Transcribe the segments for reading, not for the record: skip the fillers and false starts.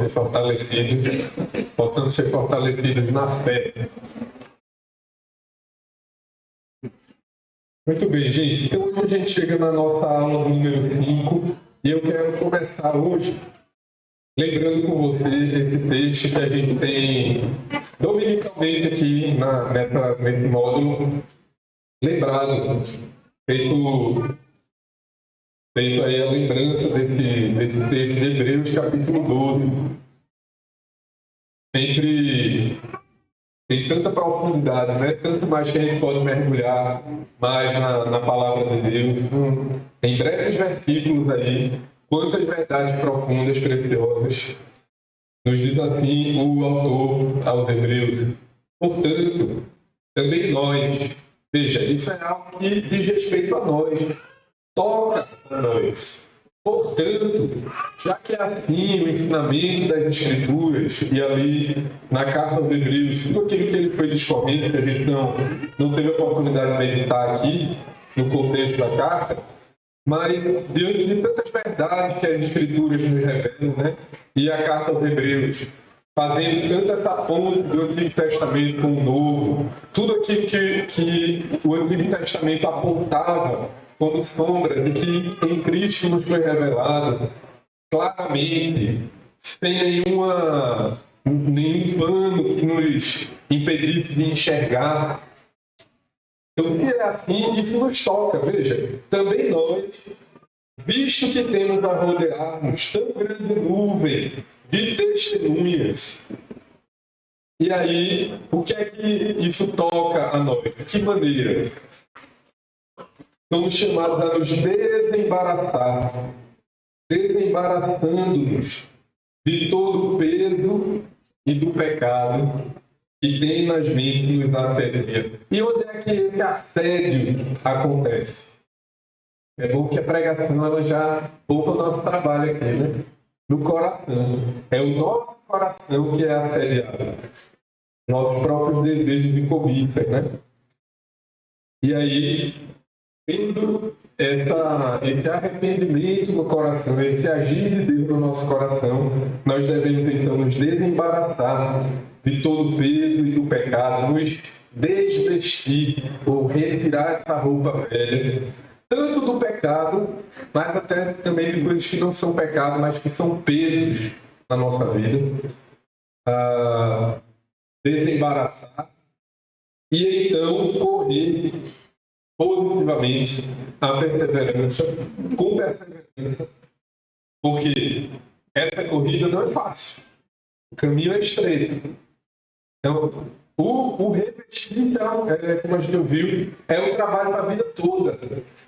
ser fortalecidos, possamos ser fortalecidos na fé. Muito bem, gente. Então hoje a gente chega na nossa aula número 5 e eu quero começar hoje lembrando com você esse texto que a gente tem dominicalmente aqui nesse módulo, lembrado, feito aí a lembrança desse texto de Hebreus, capítulo 12. Sempre tem tanta profundidade, né? Tanto mais que a gente pode mergulhar mais na palavra de Deus. Em breves versículos aí, quantas verdades profundas, preciosas, nos diz assim o autor aos Hebreus. Portanto, também nós, veja, isso é algo que diz respeito a nós, toca a nós. Portanto, já que é assim o ensinamento das Escrituras, e ali na carta aos Hebreus, tudo aquilo que ele foi discorrendo, que a gente não teve a oportunidade de meditar aqui, no contexto da carta, mas diante de tantas verdades que as Escrituras nos revelam, né? E a carta aos Hebreus, fazendo tanto essa ponte do Antigo Testamento com o Novo, tudo aquilo que o Antigo Testamento apontava como sombras e que em Cristo nos foi revelado claramente, sem nenhum pano que nos impedisse de enxergar. Então, se é assim, isso nos toca, veja. Também nós, visto que temos a rodear-nos tão grande nuvem de testemunhas. E aí, o que é que isso toca a nós? De que maneira? Somos chamados a nos desembaraçar, desembaraçando-nos de todo o peso e do pecado que tem nas mentes nos assedia. E onde é que esse assédio acontece? É bom que a pregação ela já poupa o nosso trabalho aqui, né? No coração. É o nosso coração que é assediado. Nossos próprios desejos e cobiças, né? E aí, tendo esse arrependimento no coração, esse agir de Deus no nosso coração, nós devemos então nos desembaraçar de todo o peso e do pecado, nos desvestir ou retirar essa roupa velha, tanto do pecado, mas até também de coisas que não são pecado, mas que são pesos na nossa vida. Desembaraçar e então correr positivamente a perseverança, com perseverança, porque essa corrida não é fácil. O caminho é estreito. Então, o revestir, como a gente viu, é um trabalho para a vida toda.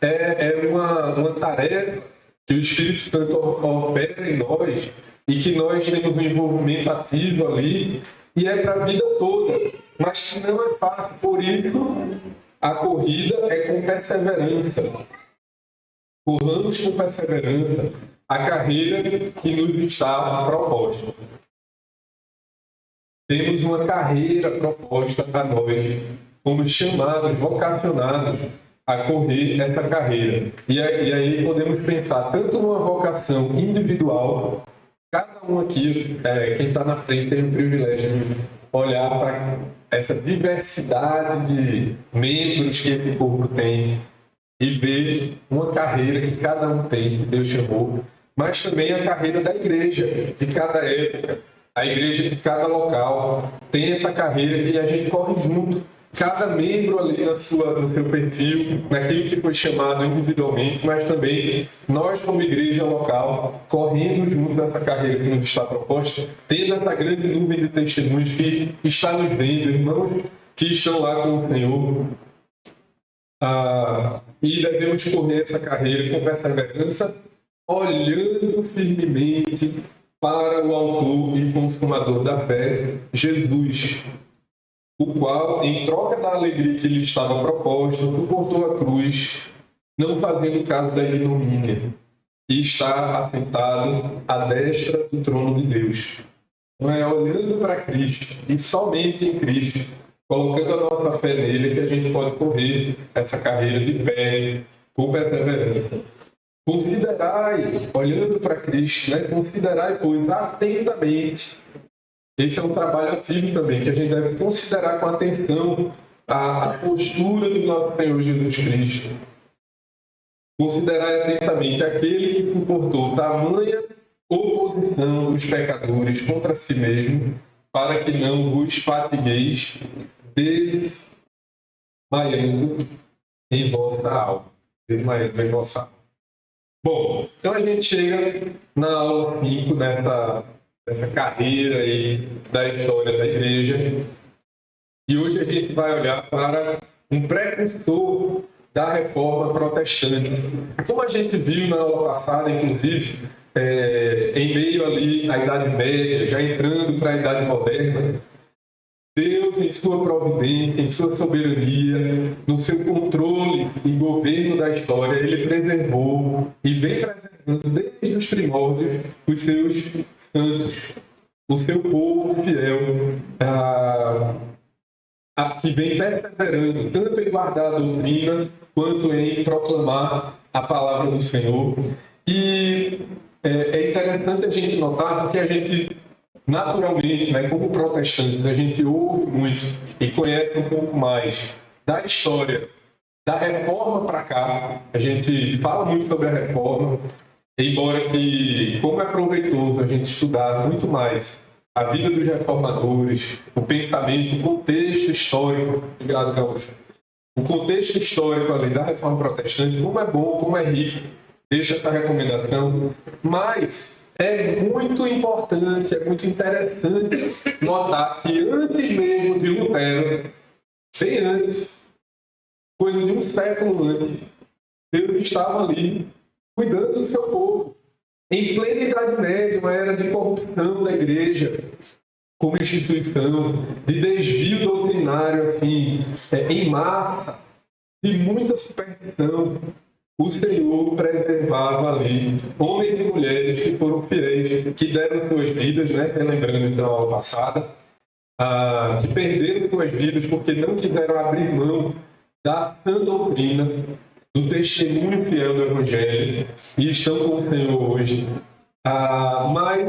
É uma tarefa que o Espírito Santo opera em nós e que nós temos um envolvimento ativo ali, e é para a vida toda, mas que não é fácil. Por isso, a corrida é com perseverança. Corramos com perseverança a carreira que nos está proposta. Temos uma carreira proposta a nós, fomos chamados, vocacionados a correr essa carreira. E aí podemos pensar tanto numa vocação individual, cada um aqui, quem está na frente tem o privilégio de olhar para essa diversidade de membros que esse corpo tem e ver uma carreira que cada um tem, que Deus chamou, mas também a carreira da igreja, de cada época. A igreja de cada local tem essa carreira que a gente corre junto. Cada membro ali no seu perfil, naquilo que foi chamado individualmente, mas também nós como igreja local, correndo juntos essa carreira que nos está proposta, tendo essa grande nuvem de testemunhos que está nos vendo, irmãos que estão lá com o Senhor. E devemos correr essa carreira com perseverança, olhando firmemente para o autor e consumador da fé, Jesus, o qual, em troca da alegria que lhe estava proposta, suportou a cruz, não fazendo caso da ignomínia, e está assentado à destra do trono de Deus. Não é olhando para Cristo, e somente em Cristo, colocando a nossa fé nele, que a gente pode correr essa carreira de pé, com perseverança. Considerai, olhando para Cristo, né? Considerai, pois, atentamente. Esse é um trabalho ativo também, que a gente deve considerar com atenção a postura do nosso Senhor Jesus Cristo. Considerai atentamente aquele que suportou tamanha oposição dos pecadores contra si mesmo, para que não vos fatigueis, desmaiando em vossa alma. Desmaiando em vossa alma. Bom, então a gente chega na aula 5 dessa carreira aí da história da igreja. E hoje a gente vai olhar para um precursor da reforma protestante. Como a gente viu na aula passada, inclusive, em meio ali à Idade Média, já entrando para a Idade Moderna, Deus, em sua providência, em sua soberania, no seu controle e governo da história, Ele preservou e vem preservando desde os primórdios os seus santos, o seu povo fiel, que vem perseverando tanto em guardar a doutrina quanto em proclamar a palavra do Senhor. E é interessante a gente notar, porque a gente naturalmente, né, como protestantes, a gente ouve muito e conhece um pouco mais da história da reforma para cá. A gente fala muito sobre a reforma, embora que, como é proveitoso a gente estudar muito mais a vida dos reformadores, o pensamento, o contexto histórico, obrigado, Gaúcho, o contexto histórico ali da reforma protestante, como é bom, como é rico, deixa essa recomendação, mas é muito importante, é muito interessante notar que antes mesmo de Lutero, bem antes, coisa de um século antes, Deus estava ali cuidando do seu povo. Em plena Idade Média, uma era de corrupção da igreja como instituição, de desvio doutrinário assim, em massa, de muita superstição. O Senhor preservava ali homens e mulheres que foram fiéis, que deram suas vidas, né? Lembrando então a aula passada, que perderam suas vidas porque não quiseram abrir mão da sã doutrina, do testemunho fiel do Evangelho, e estão com o Senhor hoje. Mas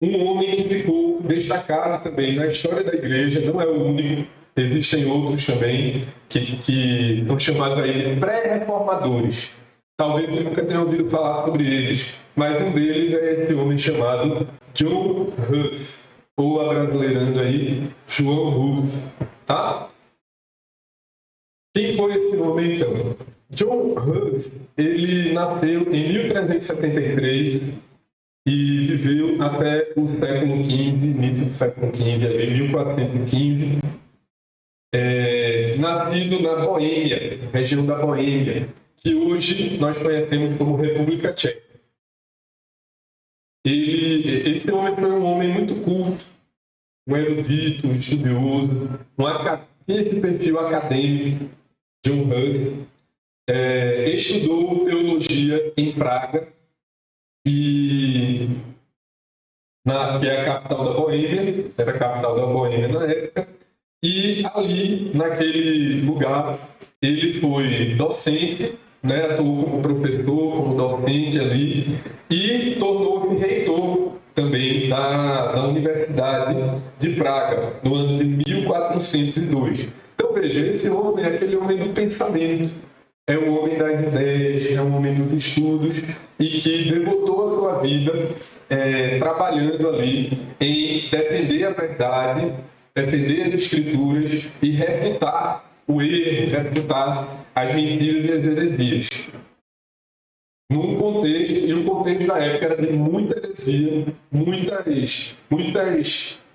um homem que ficou destacado também na história da igreja, não é o único, existem outros também que são chamados aí de pré-reformadores. Talvez você nunca tenha ouvido falar sobre eles, mas um deles é esse homem chamado John Huss, ou abrasileirando aí, João Hus, tá? Quem foi esse homem então? John Huss, ele nasceu em 1373 e viveu até o século XV, início do século XV, ali, 1415. Nascido na Boêmia, região da Boêmia, que hoje nós conhecemos como República Tcheca. Esse homem foi um homem muito culto, um erudito, um estudioso, tinha esse perfil acadêmico. John Huss estudou teologia em Praga, que é a capital da Boêmia, era a capital da Boêmia na época, e ali, naquele lugar, ele foi docente, né, atuou como professor, como docente ali, e tornou-se reitor também da Universidade de Praga, no ano de 1402. Então veja, esse homem é aquele homem do pensamento, é o homem das ideias, é o homem dos estudos, e que devotou a sua vida trabalhando ali em defender a verdade, defender as escrituras e refutar o erro, refutar as mentiras e as heresias. Num contexto, e o contexto da época era de muita heresia, muitas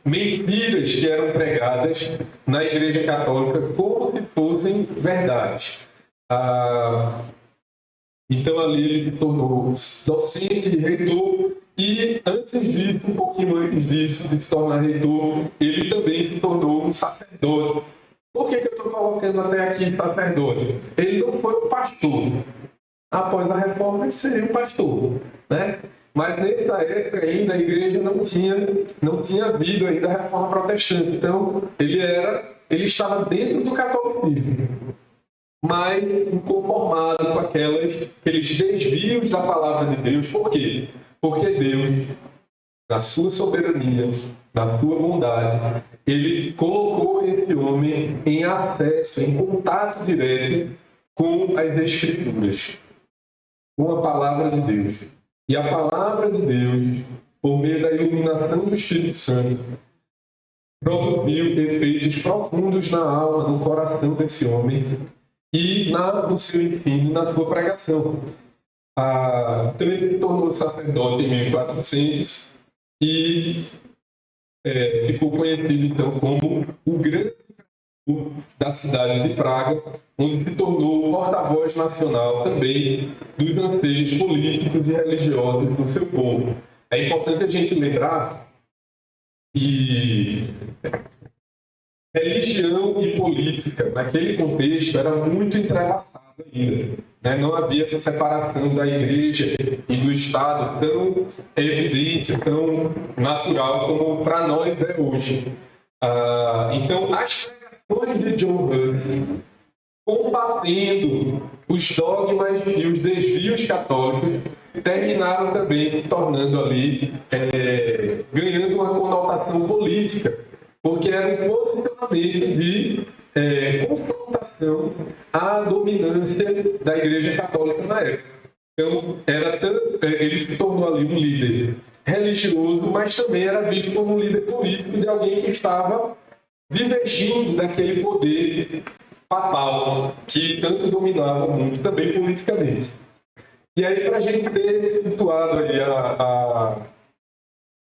mentiras que eram pregadas na Igreja Católica como se fossem verdades. Então ali ele se tornou docente, reitor, e antes disso, um pouquinho antes disso, de se tornar reitor, ele também se tornou um sacerdote. Por que eu estou colocando até aqui sacerdote? Ele não foi um pastor. Após a reforma, ele seria um pastor, né? Mas nessa época ainda a igreja não tinha havido ainda a reforma protestante. Então ele estava dentro do catolicismo. mais inconformado com aqueles desvios da palavra de Deus. Por quê? Porque Deus, na sua soberania, na sua bondade, ele colocou esse homem em acesso, em contato direto com as Escrituras, com a palavra de Deus. E a palavra de Deus, por meio da iluminação do Espírito Santo, produziu efeitos profundos na alma, no coração desse homem e no seu ensino, na sua pregação. Então ele se tornou sacerdote em 1400 e ficou conhecido então como o grande pregador da cidade de Praga, onde se tornou porta-voz nacional também dos anseios políticos e religiosos do seu povo. É importante a gente lembrar que religião e política, naquele contexto, era muito entrelaçada ainda. Né? Não havia essa separação da igreja e do Estado tão evidente, tão natural como para nós é hoje. Então, as pregações de John Huss, combatendo os dogmas e os desvios católicos, terminaram também se tornando ali, ganhando uma conotação política, porque era um posicionamento de confrontação à dominância da Igreja Católica na época. Então, ele se tornou ali um líder religioso, mas também era visto como um líder político de alguém que estava divergindo daquele poder papal que tanto dominava o mundo, também politicamente. E aí, para a gente ter situado aí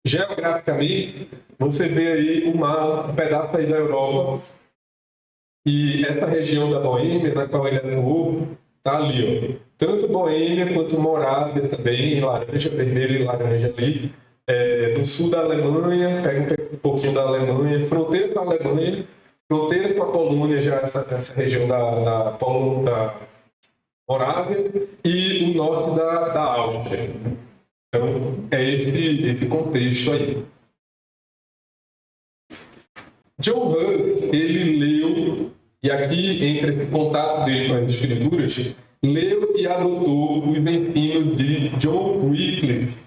geograficamente, você vê aí um pedaço aí da Europa, e essa região da Boêmia, na qual ele atuou, está ali, ó. Tanto Boêmia quanto Morávia também, laranja, vermelho e laranja ali. No sul da Alemanha, pega um pouquinho da Alemanha, fronteira com a Alemanha, fronteira com a Polônia, já essa região da Morávia, e o norte da Áustria. Então, é esse contexto aí. John Huss, ele leu, e aqui entre esse contato dele com as Escrituras, leu e adotou os ensinos de John Wycliffe,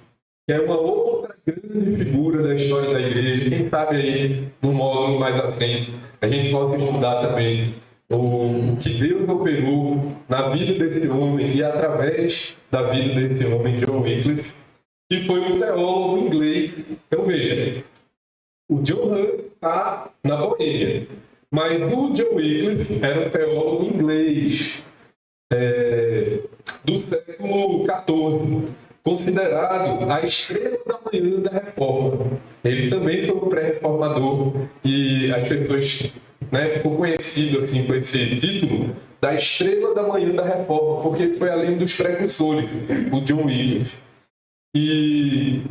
que é uma outra grande figura da história da igreja. Quem sabe aí, no módulo mais à frente, a gente possa estudar também o que Deus operou na vida desse homem e através da vida desse homem, John Wycliffe, que foi um teólogo inglês. Então veja, o John Huss está na Boêmia, mas o John Wycliffe era um teólogo inglês do século XIV, considerado a estrela da manhã da Reforma. Ele também foi um pré-reformador e as pessoas ficou conhecido assim, com esse título da estrela da manhã da Reforma, porque foi ali um dos precursores, o John Wycliffe. E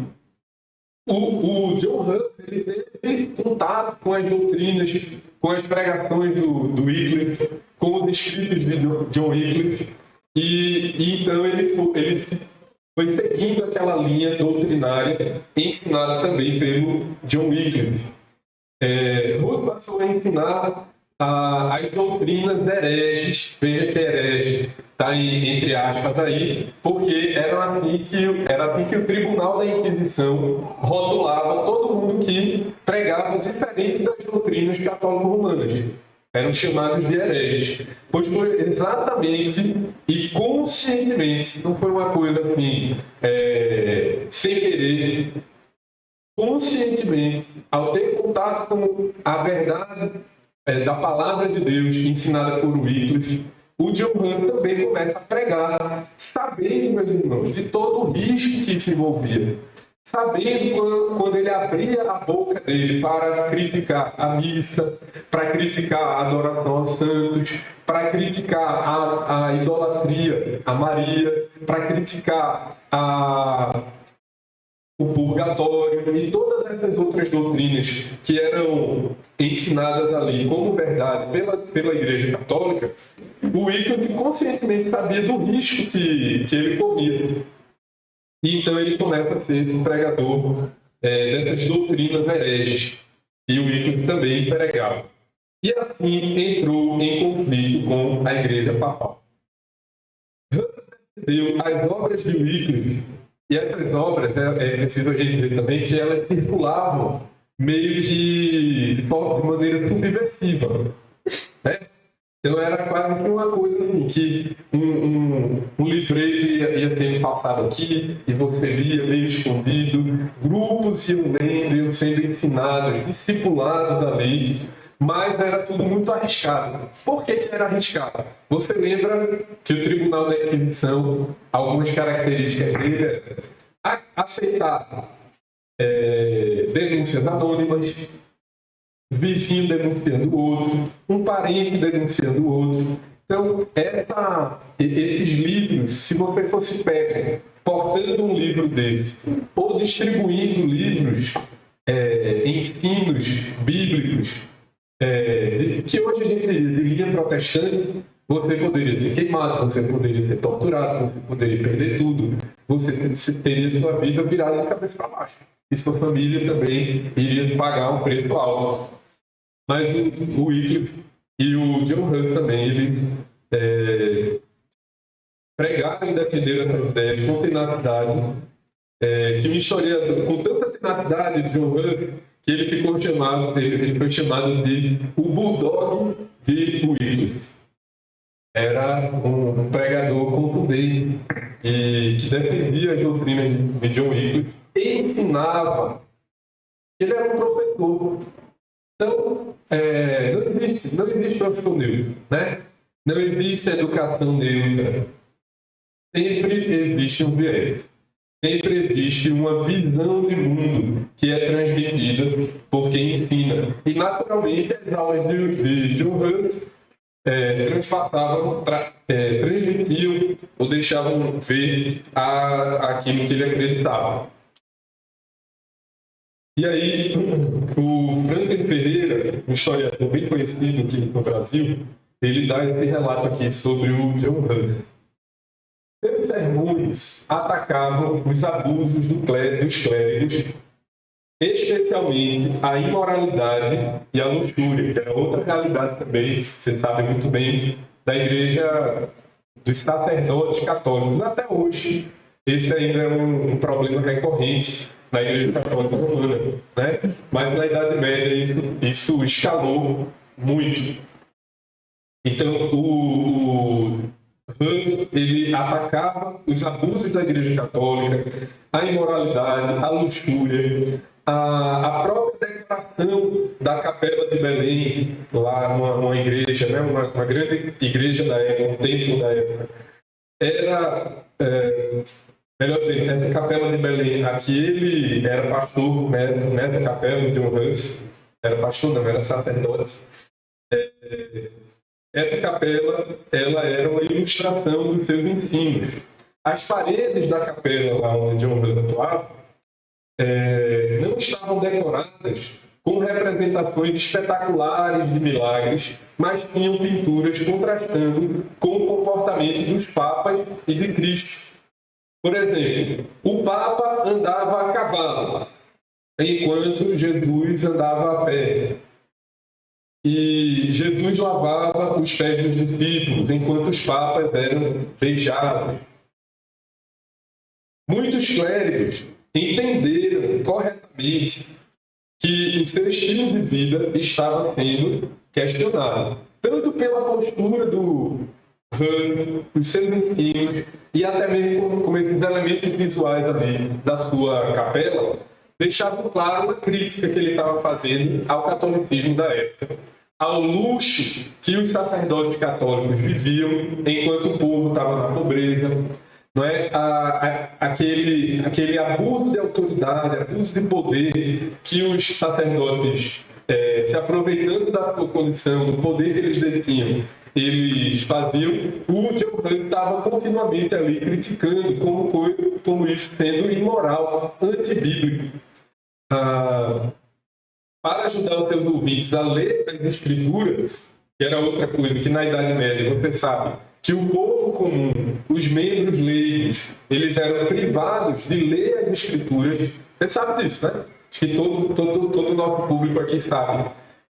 o John Huss, ele teve contato com as doutrinas, com as pregações do Wycliffe, com os escritos de John Wycliffe, e então ele foi seguindo aquela linha doutrinária ensinada também pelo John Wycliffe. Huss passou a ensinar as doutrinas hereges, veja que herege está entre aspas aí, porque era assim que o tribunal da Inquisição rotulava todo mundo que pregava diferente das doutrinas católico-romanas. Eram chamados de hereges. Pois foi exatamente e conscientemente, não foi uma coisa assim, sem querer, conscientemente, ao ter contato com a verdade da palavra de Deus ensinada por Wycliffe, o John Huss também começa a pregar, sabendo, meus irmãos, de todo o risco que se envolvia. Sabendo quando ele abria a boca dele para criticar a missa, para criticar a adoração aos santos, para criticar a idolatria a Maria, para criticar o purgatório e todas essas outras doutrinas que eram ensinadas ali como verdade pela Igreja Católica, o Wycliffe conscientemente sabia do risco que ele corria. E então ele começa a ser esse pregador dessas doutrinas hereges. E o Wycliffe também pregava. e assim entrou em conflito com a Igreja Papal. Deu as obras de Wycliffe, e essas obras, é preciso a gente dizer também que elas circulavam meio que de maneira subversiva, né? Então era quase que uma coisa assim, que um livreto ia sendo passado aqui, e você lia meio escondido, grupos iam lendo, iam sendo ensinados, discipulados ali, mas era tudo muito arriscado. Por que era arriscado? Você lembra que o Tribunal da Inquisição, algumas características dele era aceitar denúncias anônimas, vizinho denunciando o outro, um parente denunciando o outro. Então, esses livros, se você fosse pego portando um livro desse, ou distribuindo livros, ensinos bíblicos, que hoje a gente de linha protestante, você poderia ser queimado, você poderia ser torturado, você poderia perder tudo, você teria sua vida virada de cabeça para baixo. E sua família também iria pagar um preço alto. Mas o Wycliffe e o John Hus também, eles pregaram e defenderam essas ideias com tenacidade, que um historiador, com tanta tenacidade, John Hus, que ele foi chamado de o Bulldog de Wycliffe. Era um pregador contundente e que defendia as doutrinas de John Wycliffe e ensinava. Ele era um professor. Então, não existe professor neutro, né? Não existe educação neutra. Sempre existe um viés. Sempre existe uma visão de mundo que é transmitida por quem ensina. E, naturalmente, as aulas de John Hus transmitiam ou deixavam ver aquilo que ele acreditava. E aí, o Franklin Ferreira, um historiador bem conhecido aqui no Brasil, ele dá esse relato aqui sobre o John Hus. Seus sermões atacavam os abusos dos clérigos, especialmente a imoralidade e a luxúria, que era outra realidade também, você sabe muito bem, da igreja dos sacerdotes católicos. Até hoje, esse ainda é um problema recorrente na Igreja Católica Romana, né? Mas na Idade Média isso escalou muito. Então, o Hus, ele atacava os abusos da Igreja Católica, a imoralidade, a luxúria, a própria decoração da Capela de Belém, lá numa igreja, né? uma grande igreja da época, um templo da época. Era... melhor dizendo, nessa Capela de Belém, aqui ele era pastor, nessa capela, John Hus, era pastor, não, era sacerdote. Essa capela, ela era uma ilustração dos seus ensinos. As paredes da capela, lá onde John Hus atuava, não estavam decoradas com representações espetaculares de milagres, mas tinham pinturas contrastando com o comportamento dos papas e de Cristo. Por exemplo, o Papa andava a cavalo, enquanto Jesus andava a pé. E Jesus lavava os pés dos discípulos, enquanto os papas eram beijados. Muitos clérigos entenderam corretamente que o seu estilo de vida estava sendo questionado, tanto pela postura do Hus, os seus ensinos, e até mesmo como esses elementos visuais ali da sua capela deixavam claro uma crítica que ele estava fazendo ao catolicismo da época, ao luxo que os sacerdotes católicos viviam enquanto o povo estava na pobreza, não é? Aquele abuso de autoridade, abuso de poder que os sacerdotes, se aproveitando da sua condição, do poder que eles detinham, eles faziam. O John Hus estava continuamente ali criticando como isso sendo imoral, antibíblico. Para ajudar os seus ouvintes a ler as Escrituras, que era outra coisa que na Idade Média você sabe que o povo comum, os membros leigos, eles eram privados de ler as Escrituras. Você sabe disso, né? Acho que todo o nosso público aqui sabe.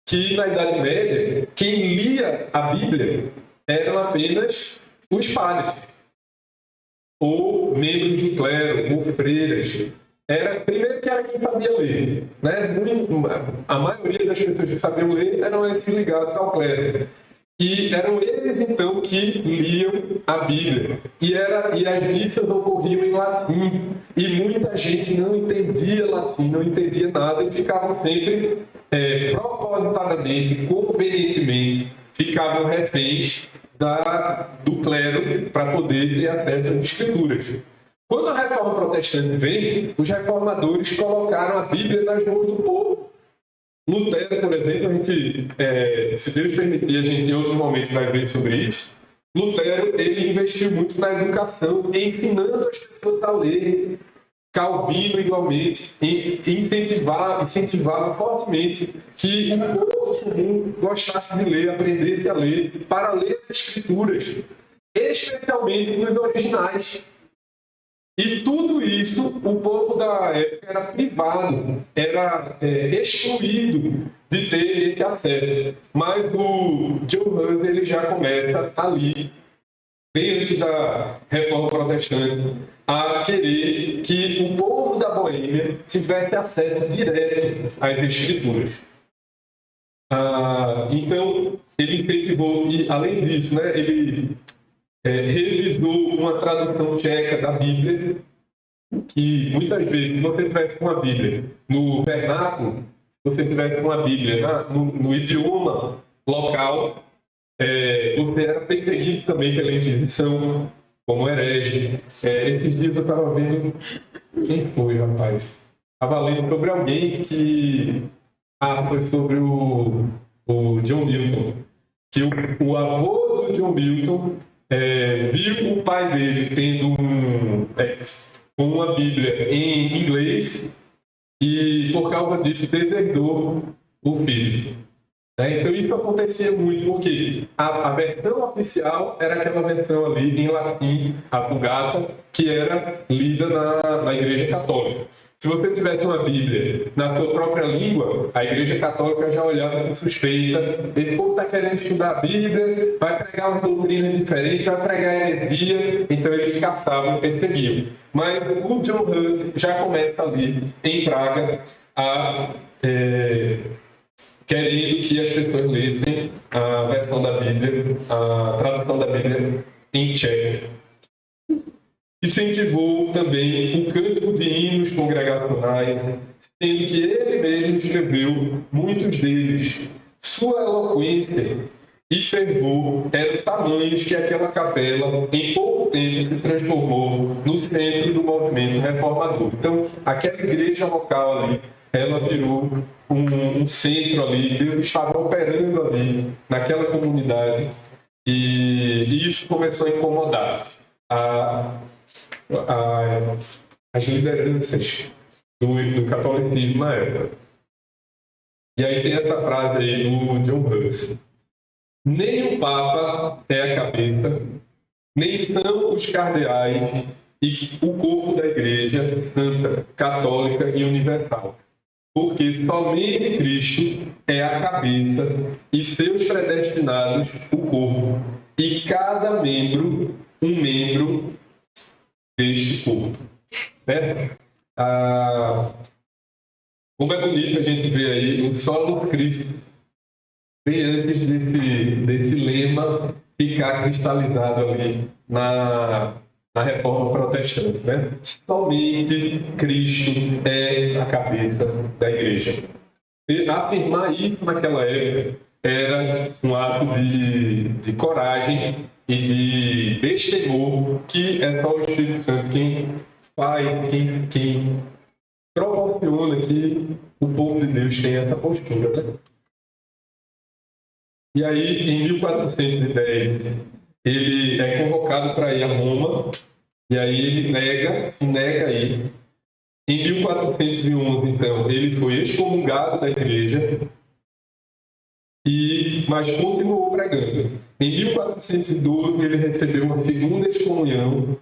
que na Idade Média, quem lia a Bíblia eram apenas os padres, ou membros do clero, ou freiras. Primeiro que era quem sabia ler, né? A maioria das pessoas que sabiam ler eram esses ligados ao clero. E eram eles, então, que liam a Bíblia. E as missas ocorriam em latim. E muita gente não entendia latim, não entendia nada, e ficavam sempre, propositadamente, convenientemente, ficavam reféns do clero para poder ter acesso às escrituras. Quando a reforma protestante vem, os reformadores colocaram a Bíblia nas mãos do povo. Lutero, por exemplo, a gente, se Deus permitir, a gente em outros momentos vai ver sobre isso. Lutero, ele investiu muito na educação, ensinando as pessoas a ler. Calvino, igualmente, incentivava fortemente que o povo comum gostasse de ler, aprendesse a ler, para ler as escrituras, especialmente nos originais. E tudo isso, o povo da época era privado, era excluído de ter esse acesso. Mas o John Hus, ele já começa ali, bem antes da Reforma Protestante, a querer que o povo da Boêmia tivesse acesso direto às Escrituras. Então, ele incentivou, e além disso, né, ele revisou uma tradução tcheca da Bíblia, que muitas vezes, se você tivesse uma Bíblia no vernáculo, se você tivesse uma Bíblia no idioma local, você era perseguido também pela Inquisição, como herege. Esses dias eu estava vendo... Quem foi, rapaz? Estava lendo sobre alguém que... foi sobre o John Milton. Que o avô do John Milton viu o pai dele tendo uma Bíblia em inglês e, por causa disso, deserdou o filho. Então isso acontecia muito porque a versão oficial era aquela versão ali em latim, a Vulgata, que era lida na Igreja Católica. Se você tivesse uma Bíblia na sua própria língua, a Igreja Católica já olhava com suspeita. Esse povo está querendo estudar a Bíblia, vai pregar uma doutrina diferente, vai pregar heresia, então eles caçavam e perseguiam. Mas o John Hus já começa ali, em Praga, querendo que as pessoas lessem a versão da Bíblia, a tradução da Bíblia em tcheco. Incentivou também o cântico de hinos congregacionais, sendo que ele mesmo escreveu muitos deles. Sua eloquência e fervor eram tamanhos que aquela capela, em pouco tempo, se transformou no centro do movimento reformador. Então, aquela igreja local ali, ela virou um centro ali, Deus estava operando ali, naquela comunidade, e isso começou a incomodar as lideranças do catolicismo na época. E aí tem essa frase aí do John Hus: nem o Papa é a cabeça, nem são os cardeais e o corpo da Igreja Santa, Católica e Universal. Porque somente Cristo é a cabeça e seus predestinados o corpo, e cada membro um membro deste corpo. Certo? Como é bonito a gente ver aí o solo Cristo, bem antes desse lema ficar cristalizado ali na Reforma Protestante, né? Somente Cristo é a cabeça da Igreja. E afirmar isso naquela época era um ato de coragem e de destemor, que é só o Espírito Santo quem faz, quem proporciona que o povo de Deus tenha essa postura, né? E aí, em 1410, ele é convocado para ir a Roma, e aí ele se nega a ir. Em 1411, então, ele foi excomungado da igreja, mas continuou pregando. Em 1412, ele recebeu uma segunda excomunhão,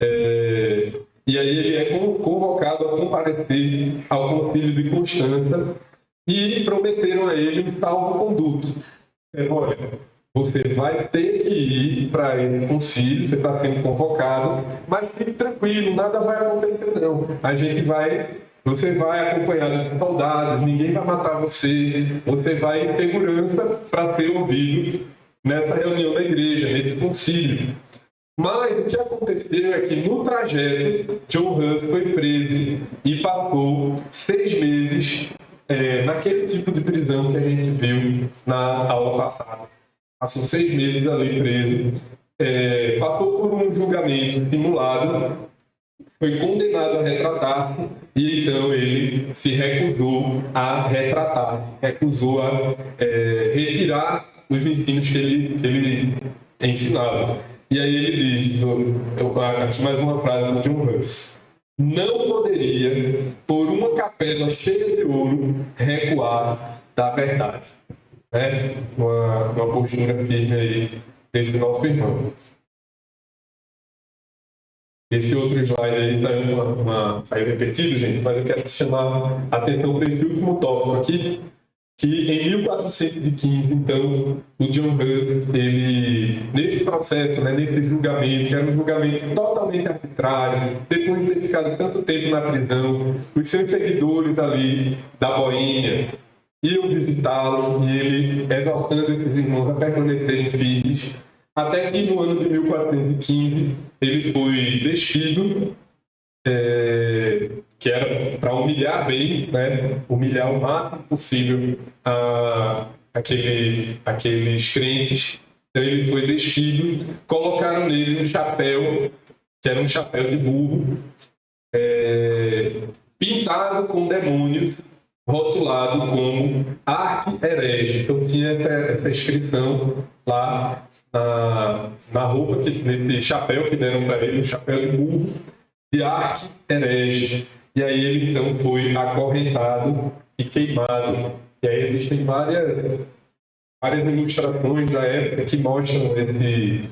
e aí ele é convocado a comparecer ao Concílio de Constança, e prometeram a ele um salvo-conduto. Olha, você vai ter que ir para esse concílio, você está sendo convocado, mas fique tranquilo, nada vai acontecer não. Você vai acompanhado de soldados, ninguém vai matar você, você vai em segurança para ser ouvido nessa reunião da igreja, nesse concílio. Mas o que aconteceu é que no trajeto, John Hus foi preso e passou 6 meses naquele tipo de prisão que a gente viu na aula passada. Passou 6 meses ali preso, passou por um julgamento simulado, foi condenado a retratar-se e então ele se recusou a retratar, recusou a retirar os ensinos que ele ensinava. E aí ele diz, aqui mais uma frase do John Hus: não poderia, por uma capela cheia de ouro, recuar da verdade. Né? Uma postura firme aí desse nosso irmão. Esse outro slide aí saiu repetido, gente, mas eu quero chamar a atenção para esse último tópico aqui, que em 1415, então, o John Hus, ele, nesse processo, né, nesse julgamento, que era um julgamento totalmente arbitrário, depois de ter ficado tanto tempo na prisão, os seus seguidores ali da Boêmia iam visitá-lo e ele exortando esses irmãos a permanecerem firmes, até que no ano de 1415 ele foi despido, que era para humilhar bem, né? Humilhar o máximo possível aqueles crentes. Então ele foi despido, colocaram nele um chapéu, que era um chapéu de burro, pintado com demônios, rotulado como arqui-herege. Então tinha essa inscrição lá na roupa, nesse chapéu que deram para ele, um chapéu de burro, de arqui-herege. E aí ele então foi acorrentado e queimado. E aí existem várias ilustrações da época que mostram esse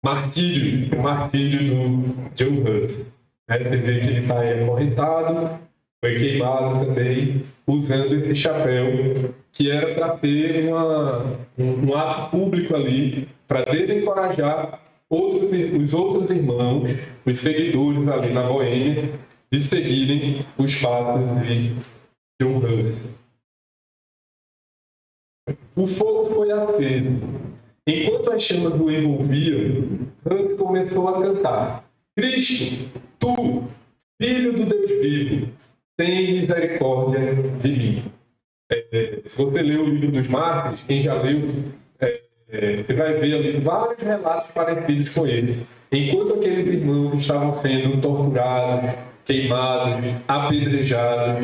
martírio, o martírio do John Hus. Você vê que ele está acorrentado, foi queimado também, usando esse chapéu, que era para ser um ato público ali, para desencorajar os outros irmãos, os seguidores ali na Boêmia, de seguirem os passos de John Hus. O fogo foi aceso. Enquanto as chamas o envolviam, Hus começou a cantar: Cristo, tu, Filho do Deus vivo, tem misericórdia de mim. Se você lê o livro dos Mártires, quem já leu, você vai ver ali vários relatos parecidos com esse. Enquanto aqueles irmãos estavam sendo torturados, queimados, apedrejados,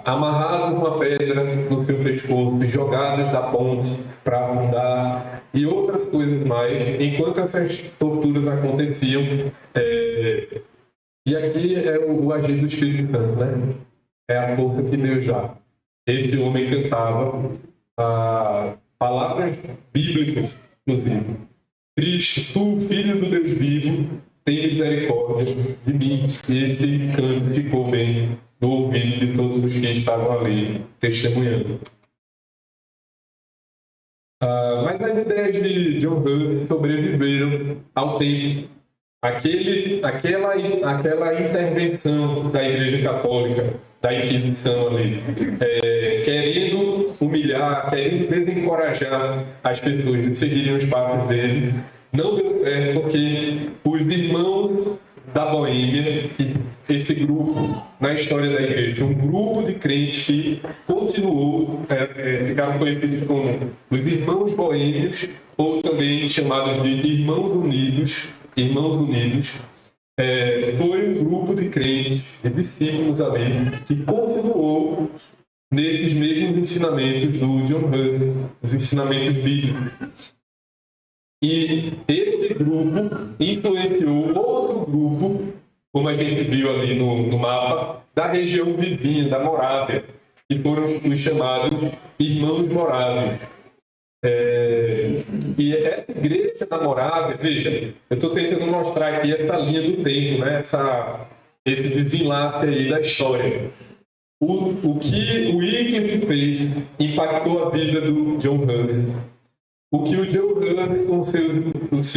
amarrados uma pedra no seu pescoço e jogados da ponte para afundar e outras coisas mais, enquanto essas torturas aconteciam, e aqui é o agir do Espírito Santo, né? É a força que Deus dá. Esse homem cantava palavras bíblicas, inclusive: Cristo, tu, Filho do Deus vivo, tem misericórdia de mim. E esse canto ficou bem no ouvido de todos os que estavam ali testemunhando. Mas as ideias de John Hus sobreviveram ao tempo. Aquela intervenção da Igreja Católica, da Inquisição ali, querendo humilhar, querendo desencorajar as pessoas de seguirem os passos dele, não deu certo, porque os irmãos da Boêmia, esse grupo na história da igreja, um grupo de crentes que continuou, ficaram conhecidos como os irmãos boêmios, ou também chamados de irmãos unidos, foi um grupo de crentes, de discípulos ali, que continuou nesses mesmos ensinamentos do John Hus, os ensinamentos bíblicos. E esse grupo influenciou outro grupo, como a gente viu ali no mapa, da região vizinha, da Morávia, que foram os chamados Irmãos Morávios. E essa igreja da Morávia, veja, eu estou tentando mostrar aqui essa linha do tempo, né? esse desenlace aí da história. O que o Wycliffe fez impactou a vida do John Huss. O que o John Huss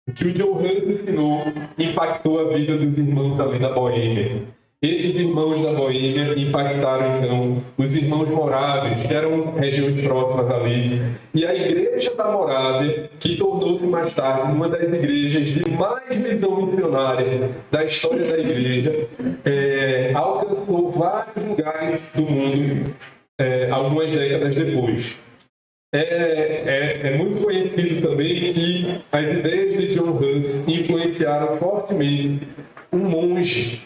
o que o John Huss ensinou impactou a vida dos irmãos ali da Boêmia. Esses irmãos da Boêmia impactaram, então, os irmãos moráveis, que eram regiões próximas ali. E a Igreja da Morávia, que tornou-se mais tarde uma das igrejas de mais visão missionária da história da Igreja, alcançou vários lugares do mundo algumas décadas depois. É muito conhecido também que as ideias de John Huss influenciaram fortemente um monge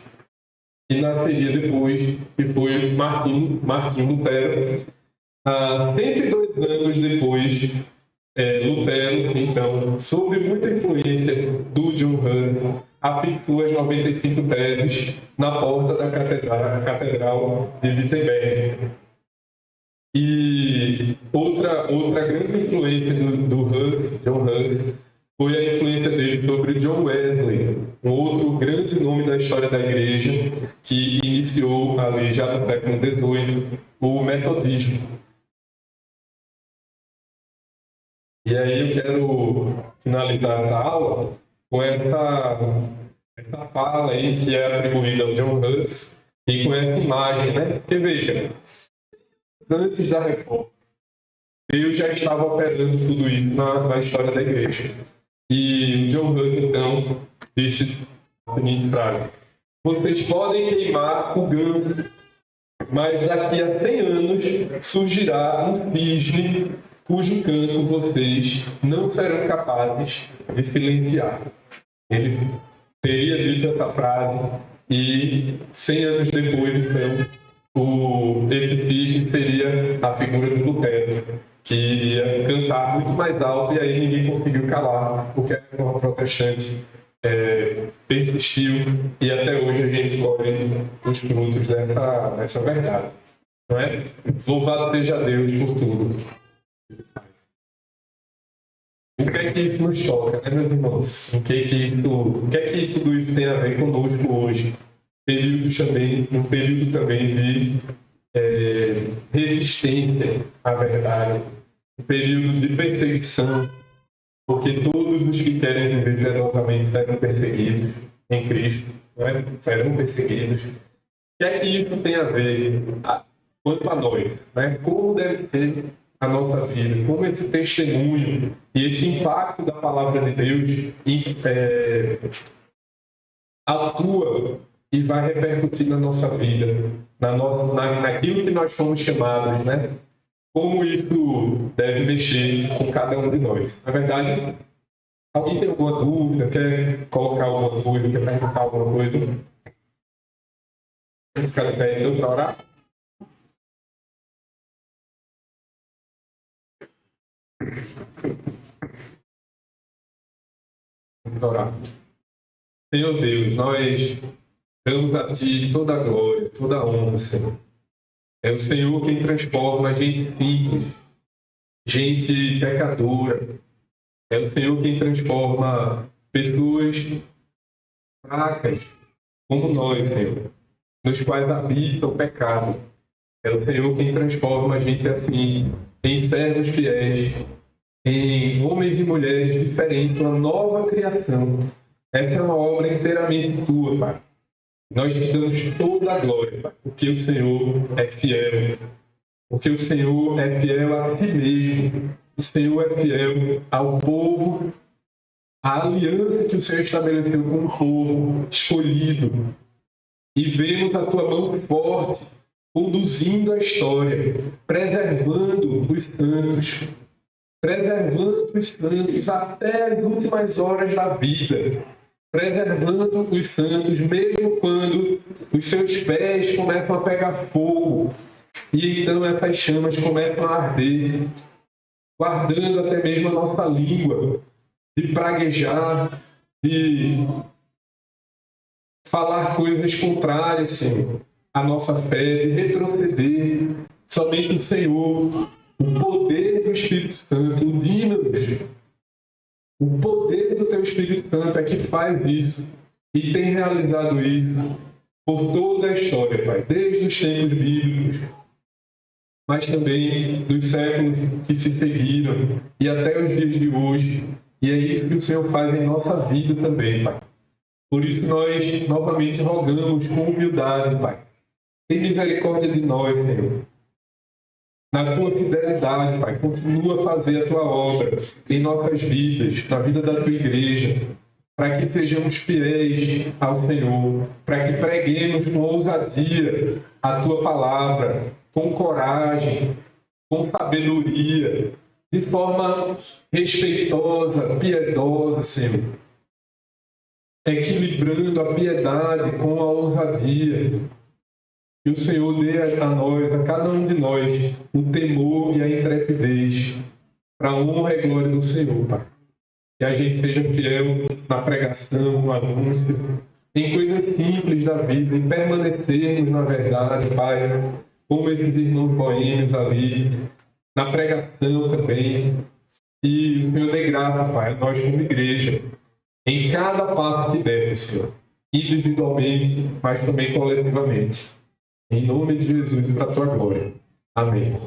que nasceria depois, que foi Martinho Lutero. 102 anos depois, Lutero, então, sob muita influência do John Huss, afixou as 95 teses na porta da Catedral de Wittenberg. E outra grande influência do John Huss, foi a influência dele sobre John Wesley, um outro grande nome da história da Igreja, que iniciou ali já no século XVIII o metodismo. E aí eu quero finalizar essa aula com essa fala aí que é atribuída ao John Huss e com essa imagem, né? Porque veja, antes da reforma, Deus já estava operando tudo isso na história da Igreja. E John Huss, então, disse a seguinte frase: vocês podem queimar o ganso, mas daqui a 100 anos surgirá um cisne cujo canto vocês não serão capazes de silenciar. Ele teria dito essa frase e 100 anos depois, então, esse cisne seria a figura do Lutero, que iria cantar muito mais alto, e aí ninguém conseguiu calar, porque a reforma protestante persistiu, e até hoje a gente colhe os frutos dessa verdade. Não é? Louvado seja Deus por tudo. O que é que isso nos toca, né, meus irmãos? O que é que tudo isso tem a ver conosco hoje? Um período também de resistência à verdade, um período de perseguição, porque todos os que querem viver piedosamente serão perseguidos em Cristo, não é? Serão perseguidos. O que é que isso tem a ver quanto a nós, né? Como deve ser a nossa vida, como esse testemunho e esse impacto da palavra de Deus atua e vai repercutir na nossa vida, naquilo que nós fomos chamados, né? Como isso deve mexer com cada um de nós. Na verdade, alguém tem alguma dúvida, quer colocar alguma coisa, quer perguntar alguma coisa? Vamos ficar de pé então para orar? Vamos orar. Senhor Deus, nós damos a Ti toda a glória, toda a honra, Senhor. É o Senhor quem transforma gente simples, gente pecadora. É o Senhor quem transforma pessoas fracas, como nós, Senhor, nos quais habita o pecado. É o Senhor quem transforma a gente assim, em servos fiéis, em homens e mulheres diferentes, uma nova criação. Essa é uma obra inteiramente Tua, Pai. Nós te damos toda a glória, Pai, porque o Senhor é fiel. Porque o Senhor é fiel a si mesmo. O Senhor é fiel ao povo, à aliança que o Senhor estabeleceu com o povo escolhido. E vemos a Tua mão forte, conduzindo a história, preservando os santos até as últimas horas da vida. Preservando os santos, mesmo quando os seus pés começam a pegar fogo, e então essas chamas começam a arder, guardando até mesmo a nossa língua, de praguejar, de falar coisas contrárias, Senhor, à nossa fé, de retroceder. Somente o Senhor, o poder do Espírito Santo, o dínamos. O poder do Teu Espírito Santo é que faz isso. e tem realizado isso por toda a história, Pai, desde os tempos bíblicos, mas também dos séculos que se seguiram e até os dias de hoje. E é isso que o Senhor faz em nossa vida também, Pai. Por isso nós novamente rogamos com humildade, Pai. Tem misericórdia de nós, Senhor. Na tua fidelidade, Pai, continua a fazer a tua obra em nossas vidas, na vida da tua igreja, para que sejamos fiéis ao Senhor, para que preguemos com ousadia a tua palavra, com coragem, com sabedoria, de forma respeitosa, piedosa, Senhor. Equilibrando a piedade com a ousadia. Que o Senhor dê a nós, a cada um de nós, o temor e a intrepidez para a honra e glória do Senhor, Pai. Que a gente seja fiel na pregação, no anúncio, em coisas simples da vida, em permanecermos na verdade, Pai, como esses irmãos boêmios ali, na pregação também. E o Senhor dê graça, Pai, a nós como igreja, em cada passo que demos, Senhor, individualmente, mas também coletivamente. Em nome de Jesus e para a tua glória. Amém.